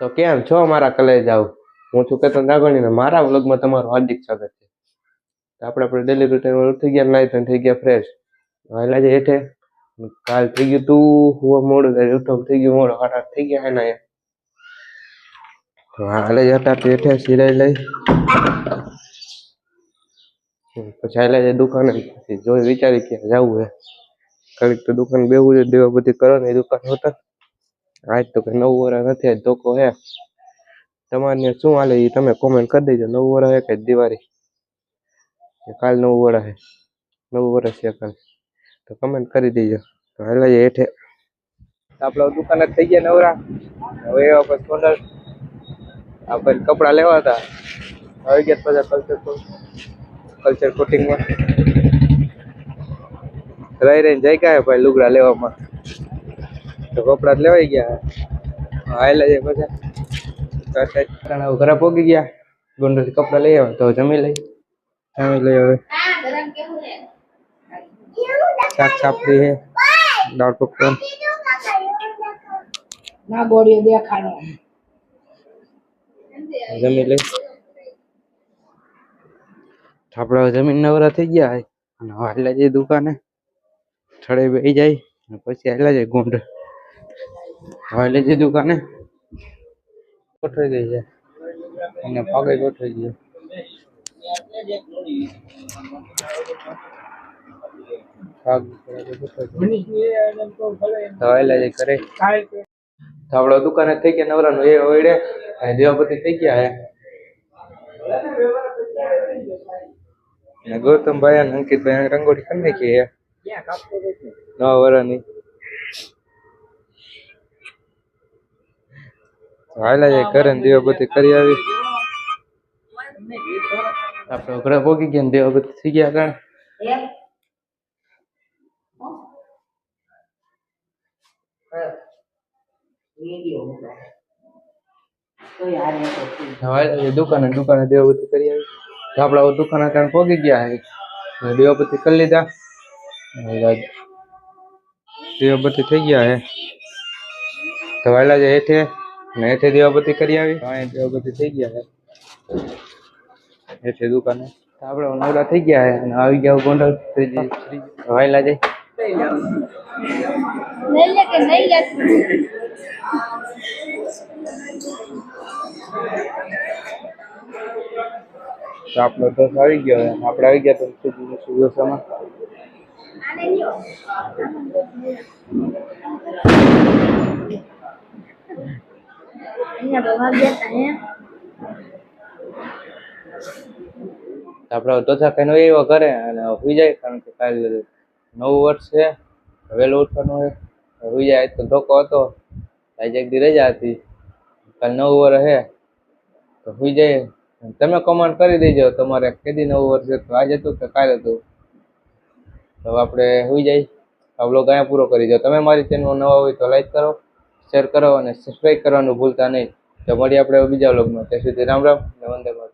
તો કેમ છો મારા કલેજ આવ? હું છું કેતન નાગણી ને મારા વ્લોગમાં તમારું હાર્દિક સ્વાગત છે. તો આપણે ડેલી રૂટીન ઉઠી ગયા, નાઈ ધોઈને થઈ ગયા ફ્રેશ. હાલ આજે હેઠે કાલ થઈ ગયું તું હું મોડું થાય ઉઠો થઈ ગયું મોડું 8 થઈ ગયા એના. તો હાલે જતા હેઠે સિરાઈ લઈ પછી હાલે જાય દુકાને. જોઈ વિચારી કે જવું હે કઈક તો દુકાન બેવું છે, દેવા બધી કરવાની દુકાન હોતા. આજ તો કઈ 9 વર્ષ નથી, આજ ધોકો હે. તમારે શું હાલે એ તમે કોમેન્ટ કરી દેજો. 9 વર્ષ હે કે દિવાળી કાલ 9 વર્ષ હે, 9 વર્ષ છે કાલ, તો કમેન્ટ કરી દેજો. તો હાલે હેઠે આપણે દુકાને થઈ ગયા નવરા. હવે એવા પછી ગોંડલ આપણે કપડા લેવા હતા, આવી ગયા બધા કલ્ચર કોટિંગમાં રહીને જઈ ગયા ભાઈ લુગડા લેવામાં. તો કપડા લેવાઈ ગયા. હાલે છે પછી ઘરે પોગી ગયા. ગોંડલ કપડા લઈ આવ્યા તો જમી લઈ હવે શાક સાપડી હે, દાળ પકવાન ના ગોળીઓ દેખાડો જમી લઈ. આપડે જમીન નવરા થઈ ગયા અને હાલે જઈ દુકાને થડે બેસી જાય પછી હાલે જાય ગોંડલ. હાલે જઈ દુકાને ગોઠવાઈ ગઈ છે અને પગે ગોઠવાઈ ગયો. આપડે દુકાને થઈ ગયા નવરા નું એ ઓઈડે દેવાપતિ થઈ ગયા હે. ગૌતમભાઈ અને અંકિતભાઈ રંગોળી કરી નાખી હે 9 વર્ષની. હાલા જાય ઘરે દેવાબતી કરી આવી. આપડે ઘરે પોગી ગયા દેવાબતી થઈ ગયા કારણ દુકાને દેવાબતી કરી આવી. આપડે દુકાને ત્યાં પોગી ગયા હે, દેવાબતી કરી લીધા, દેવાબતી થઈ ગયા હે. તો હાલા જાય હેઠે ને હેઠે દેવાબતી કરી આવી. દેવાબતી થઈ ગયા હે હેઠે દુકાને. આપડે નવરા થઈ ગયા હે અને આવી ગયા ગોંડલ. હાલા જાય તો આપણો દોસ્ત આવી ગયો. આપણે આવી ગયા તો સુરસામાં આપડે તોછા કઈ એવા ઘરે અને સુઈ જાય કારણ કે કાલે 9 વર્ષ છે, વહેલું ઉઠવાનું હોય. સુઈ જાય તો ધોકો હતો, આજે એક દી રજા હતી, કાલ 9 વર્ષ હે તો સુઈ જાય. તમે કમેન્ટ કરી દેજો તમારે કેદી 9 વર્ષ છે, તો આજે હતું કે કાલે હતું. તો આપણે સુઈ જાય. આ વ્લોગ અહીંયા પૂરો કરી દો. તમે મારી ચેનલ નવા હોય તો લાઈક કરો, શેર કરો અને સબસ્ક્રાઈબ કરવાનું ભૂલતા નહીં. તો મળીએ આપણે બીજા વ્લોગમાં. ત્યાં સુધી રામ રામ ને વંદે માતરમ.